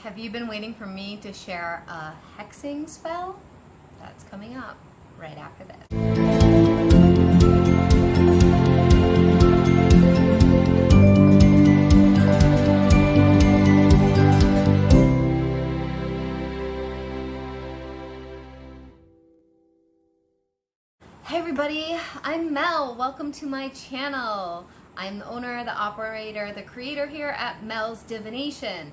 Have you been waiting for me to share a hexing spell? That's coming up right after this. Hey everybody, I'm Mel. Welcome to my channel. I'm the owner, the operator, the creator here at Melsdivination.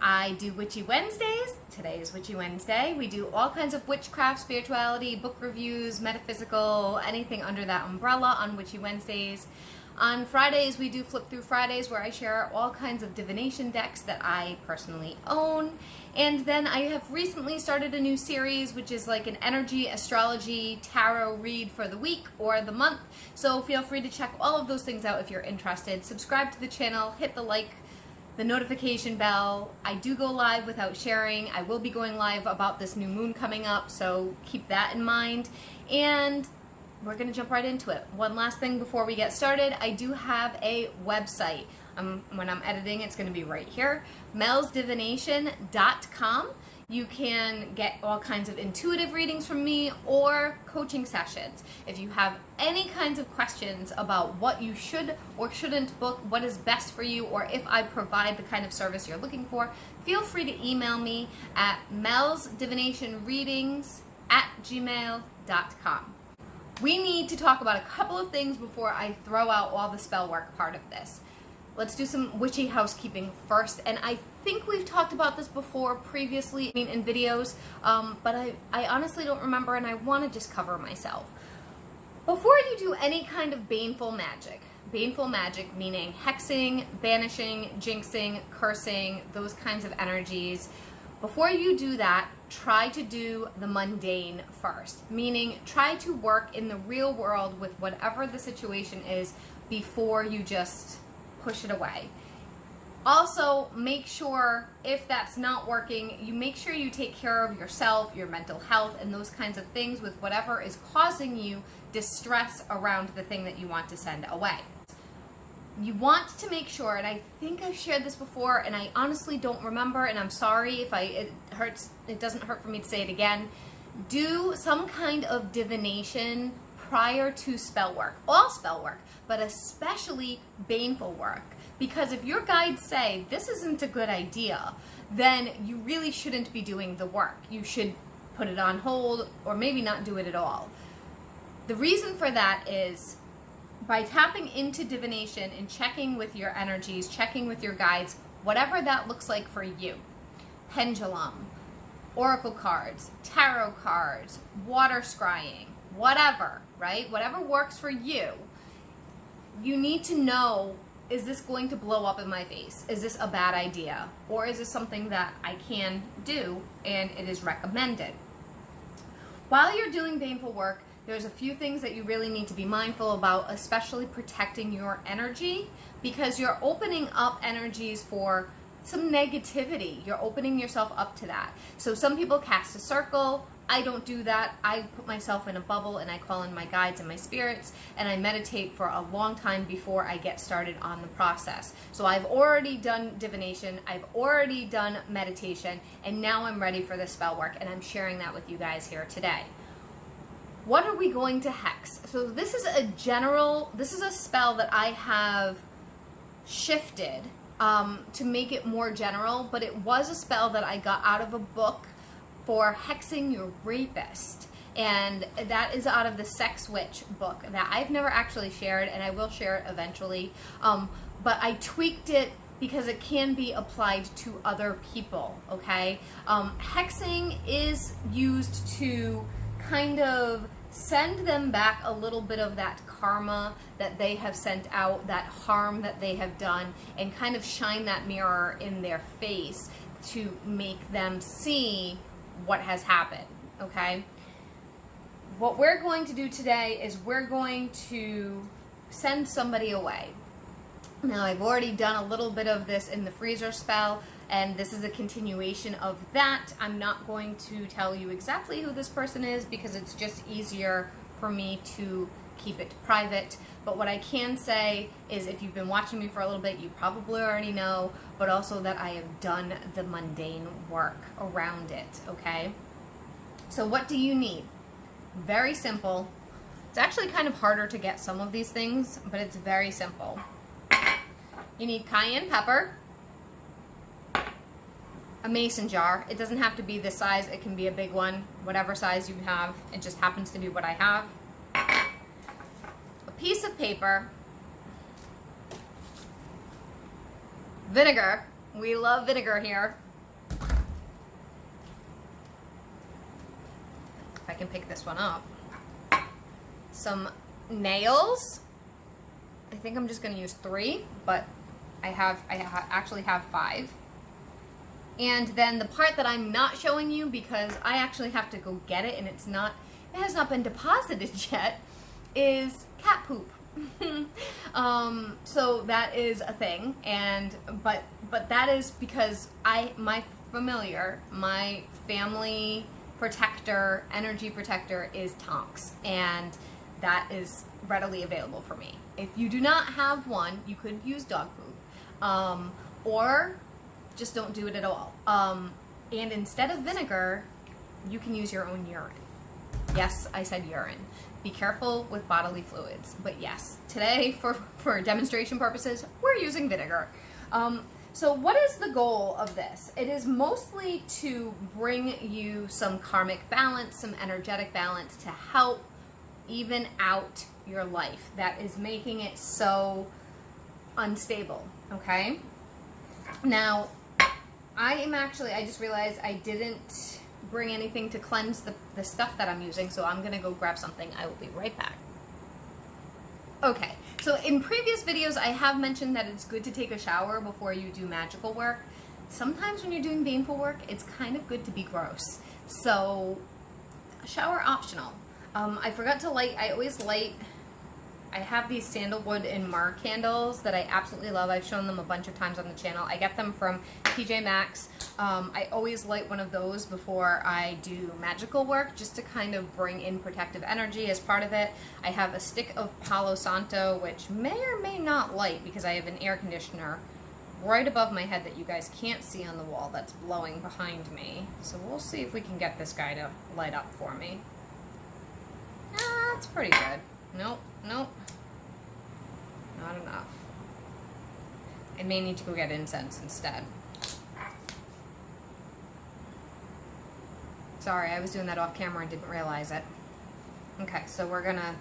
I do Witchy Wednesdays. Today is Witchy Wednesday. We do all kinds of witchcraft, spirituality, book reviews, metaphysical, anything under that umbrella on Witchy Wednesdays. On Fridays, we do Flip Through Fridays, where I share all kinds of divination decks that I personally own. And then I have recently started a new series, which is like an energy, astrology, tarot read for the week or the month. So feel free to check all of those things out if you're interested. Subscribe to the channel, hit the like, the notification bell. I do go live without sharing. I will be going live about this new moon coming up, so keep that in mind. And we're going to jump right into it. One last thing before we get started, I do have a website. When I'm editing, it's going to be right here, melsdivination.com. You can get all kinds of intuitive readings from me or coaching sessions. If you have any kinds of questions about what you should or shouldn't book, what is best for you, or if I provide the kind of service you're looking for, feel free to email me at melsdivinationreadings@gmail.com. We need to talk about a couple of things before I throw out all the spell work part of this. Let's do some witchy housekeeping first, and I think we've talked about this before previously in videos, but I honestly don't remember, and I want to just cover myself. Before you do any kind of baneful magic meaning hexing, banishing, jinxing, cursing, those kinds of energies, before you do that, try to do the mundane first, meaning try to work in the real world with whatever the situation is before you just push it away. Also, make sure if that's not working, you make sure you take care of yourself, your mental health, and those kinds of things with whatever is causing you distress around the thing that you want to send away. You want to make sure, and I think I've shared this before, and I honestly don't remember, and I'm sorry if it doesn't hurt for me to say it again. Do some kind of divination prior to spell work, all spell work, but especially baneful work. Because if your guides say this isn't a good idea, then you really shouldn't be doing the work. You should put it on hold or maybe not do it at all. The reason for that is by tapping into divination and checking with your energies, checking with your guides, whatever that looks like for you. Pendulum, oracle cards, tarot cards, water scrying, whatever, right? Whatever works for you. You need to know, is this going to blow up in my face? Is this a bad idea? Or is this something that I can do and it is recommended? While you're doing baneful work, there's a few things that you really need to be mindful about, especially protecting your energy, because you're opening up energies for some negativity. You're opening yourself up to that. So some people cast a circle. I don't do that. I put myself in a bubble and I call in my guides and my spirits, and I meditate for a long time before I get started on the process. So I've already done divination, I've already done meditation, and now I'm ready for the spell work, and I'm sharing that with you guys here today. What are we going to hex? So this is a spell that I have shifted to make it more general, but it was a spell that I got out of a book for hexing your rapist, and that is out of the Sex Witch book that I've never actually shared, and I will share it eventually, but I tweaked it because it can be applied to other people, okay? Hexing is used to kind of send them back a little bit of that karma that they have sent out, that harm that they have done, and kind of shine that mirror in their face to make them see what has happened, okay? What we're going to do today is we're going to send somebody away. Now, I've already done a little bit of this in the freezer spell, and this is a continuation of that. I'm not going to tell you exactly who this person is because it's just easier for me to keep it private. But what I can say is, if you've been watching me for a little bit, you probably already know, but also that I have done the mundane work around it, okay? So what do you need? Very simple. It's actually kind of harder to get some of these things, but it's very simple. You need cayenne pepper, a mason jar. It doesn't have to be this size, it can be a big one, whatever size you have. It just happens to be what I have. A piece of paper, vinegar. We love vinegar here. If I can pick this one up. Some nails. I think I'm just going to use 3, but I actually have 5. And then the part that I'm not showing you, because I actually have to go get it and it has not been deposited yet, is cat poop. So that is a thing, and but that is because my family protector, energy protector is Tonks, and that is readily available for me. If you do not have one, you could use dog poop, or just don't do it at all. And instead of vinegar, you can use your own urine. Yes, I said urine. Be careful with bodily fluids, but yes, today for demonstration purposes, we're using vinegar. So what is the goal of this? It is mostly to bring you some karmic balance, some energetic balance, to help even out your life that is making it so unstable, okay? Now, I just realized I didn't bring anything to cleanse the stuff that I'm using, so I'm gonna go grab something. I will be right back. Okay, so in previous videos I have mentioned that it's good to take a shower before you do magical work. Sometimes when you're doing baneful work, it's kind of good to be gross. So, shower optional. I forgot to light, I have these sandalwood and myrrh candles that I absolutely love. I've shown them a bunch of times on the channel. I get them from TJ Maxx. I always light one of those before I do magical work, just to kind of bring in protective energy as part of it. I have a stick of Palo Santo, which may or may not light because I have an air conditioner right above my head that you guys can't see on the wall that's blowing behind me. So we'll see if we can get this guy to light up for me. That's pretty good. Nope, nope. Not enough. I may need to go get incense instead. Sorry, I was doing that off camera and didn't realize it. Okay, so we're gonna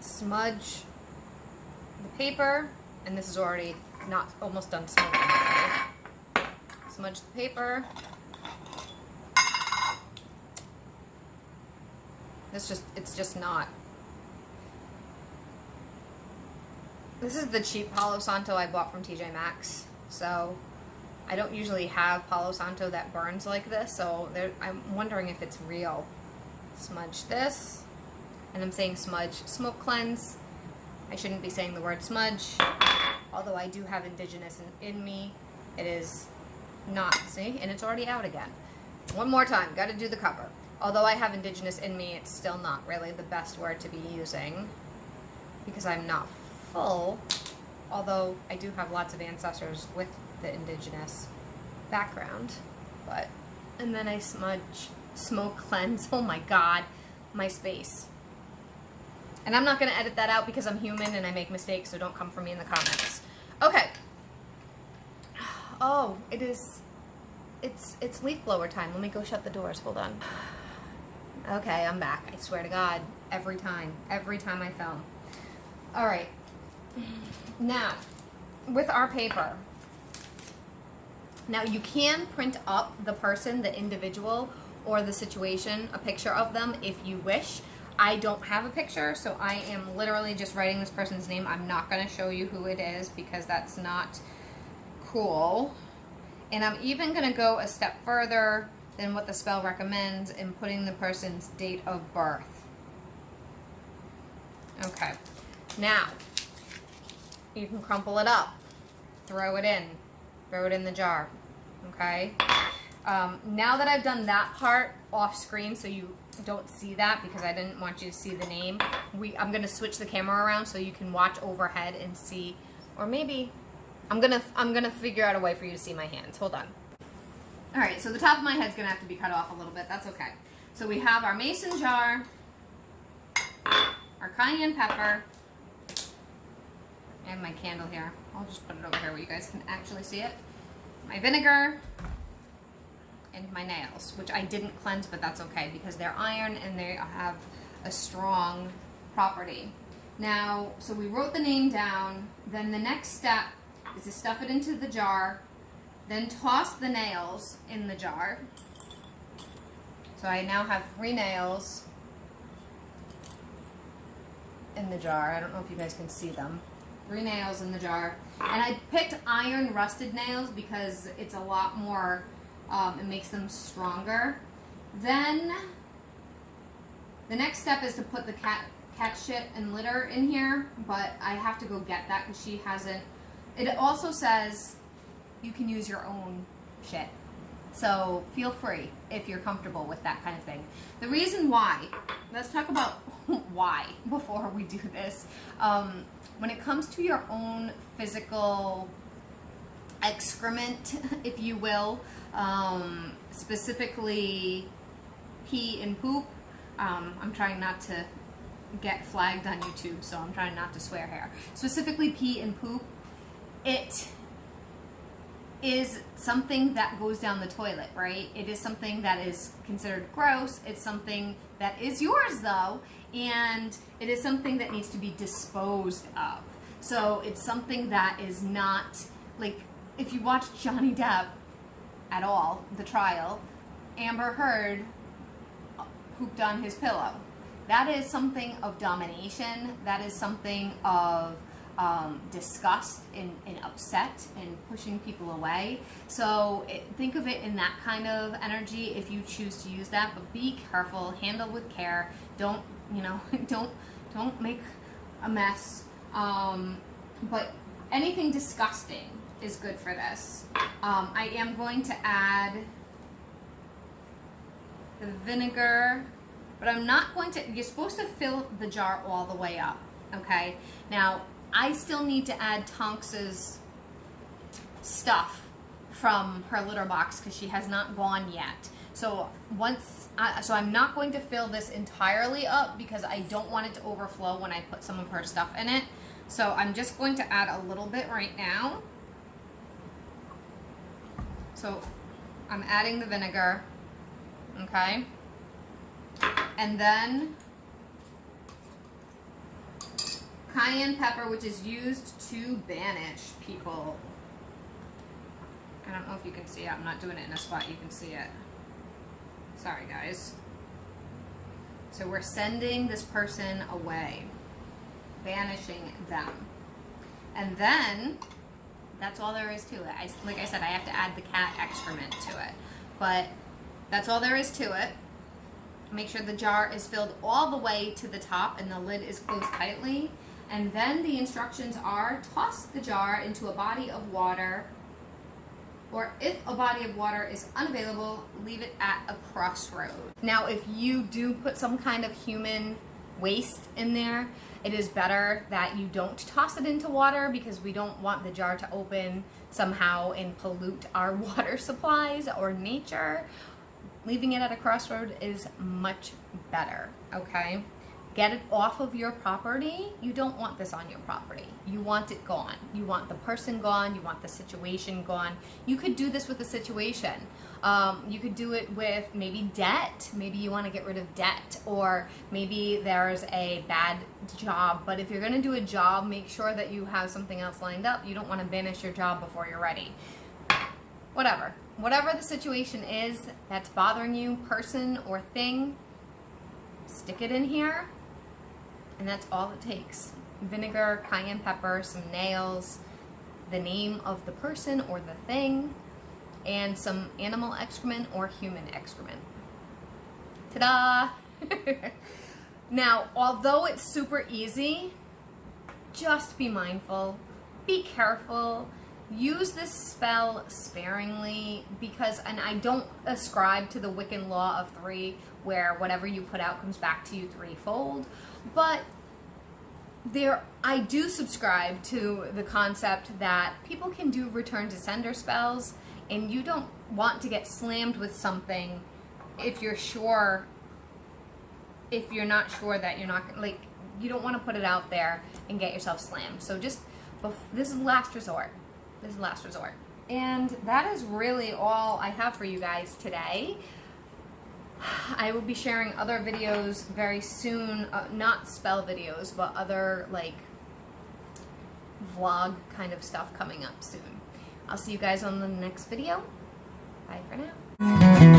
smudge the paper, and this is already not almost done smoking already. Smudge the paper. It's just not. This is the cheap Palo Santo I bought from TJ Maxx, so I don't usually have Palo Santo that burns like this, so I'm wondering if it's real. Smudge this, and I'm saying smudge, smoke cleanse. I shouldn't be saying the word smudge, although I do have indigenous in me. It is not, see, and it's already out again. One more time, got to do the cover. Although I have indigenous in me, it's still not really the best word to be using because I'm not full, although I do have lots of ancestors with the indigenous background. And then I smudge, smoke cleanse, oh my god, my space. And I'm not going to edit that out because I'm human and I make mistakes, so don't come for me in the comments. Okay. Oh, it's leaf blower time. Let me go shut the doors, hold on. Okay, I'm back. I swear to God, every time I film. All right. Now, with our paper, now you can print up the person, the individual, or the situation, a picture of them if you wish. I don't have a picture, so I am literally just writing this person's name. I'm not going to show you who it is because that's not cool. And I'm even going to go a step further than what the spell recommends in putting the person's date of birth. Okay. Now, you can crumple it up, throw it in the jar, okay? Now that I've done that part off screen so you don't see that because I didn't want you to see the name, I'm going to switch the camera around so you can watch overhead and see, or maybe I'm gonna figure out a way for you to see my hands. Hold on. All right, so the top of my head's gonna have to be cut off a little bit. That's okay. So we have our mason jar, our cayenne pepper. I have my candle here. I'll just put it over here where you guys can actually see it. My vinegar and my nails, which I didn't cleanse, but that's okay because they're iron and they have a strong property. Now, so we wrote the name down. Then the next step is to stuff it into the jar, then toss the nails in the jar. So I now have 3 nails in the jar. I don't know if you guys can see them. 3 nails in the jar. And I picked iron rusted nails because it's a lot more, it makes them stronger. Then the next step is to put the cat shit and litter in here, but I have to go get that because she hasn't. It also says you can use your own shit. So feel free if you're comfortable with that kind of thing. The reason why, let's talk about why before we do this. When it comes to your own physical excrement, if you will, specifically pee and poop, I'm trying not to get flagged on YouTube, so I'm trying not to swear here. Specifically pee and poop, it is something that goes down the toilet, right? It is something that is considered gross. It's something that is yours though, and it is something that needs to be disposed of. So it's something that is not, like, if you watch Johnny Depp at all, the trial, Amber Heard pooped on his pillow. That is something of domination. That is something of disgust and upset and pushing people away. So think of it in that kind of energy if you choose to use that, but be careful, handle with care. Don't, don't make a mess. But anything disgusting is good for this. I am going to add the vinegar, but I'm not going to, you're supposed to fill the jar all the way up, okay? Now, I still need to add Tonks's stuff from her litter box because she has not gone yet. So so I'm not going to fill this entirely up because I don't want it to overflow when I put some of her stuff in it. So I'm just going to add a little bit right now. So I'm adding the vinegar, okay? And then cayenne pepper, which is used to banish people. I don't know if you can see it. I'm not doing it in a spot you can see it. Sorry, guys. So we're sending this person away, banishing them. And then, that's all there is to it. Like I said, I have to add the cat excrement to it. But that's all there is to it. Make sure the jar is filled all the way to the top and the lid is closed tightly. And then the instructions are toss the jar into a body of water, or if a body of water is unavailable, leave it at a crossroad. Now, if you do put some kind of human waste in there, it is better that you don't toss it into water because we don't want the jar to open somehow and pollute our water supplies or nature. Leaving it at a crossroad is much better, okay? Get it off of your property. You don't want this on your property. You want it gone. You want the person gone. You want the situation gone. You could do this with a situation. You could do it with maybe debt. Maybe you want to get rid of debt, or maybe there's a bad job. But if you're going to do a job, make sure that you have something else lined up. You don't want to banish your job before you're ready. Whatever the situation is that's bothering you, person or thing, stick it in here. And that's all it takes. Vinegar, cayenne pepper, some nails, the name of the person or the thing, and some animal excrement or human excrement. Ta-da! Now, although it's super easy, just be mindful, be careful, use this spell sparingly because, and I don't ascribe to the Wiccan law of 3 where whatever you put out comes back to you threefold, but I do subscribe to the concept that people can do return to sender spells, and you don't want to get slammed with something if you're not sure that you're not, like, you don't want to put it out there and get yourself slammed. So just, this is last resort. This is last resort. And that is really all I have for you guys today. I will be sharing other videos very soon, not spell videos, but other, like, vlog kind of stuff coming up soon. I'll see you guys on the next video. Bye for now.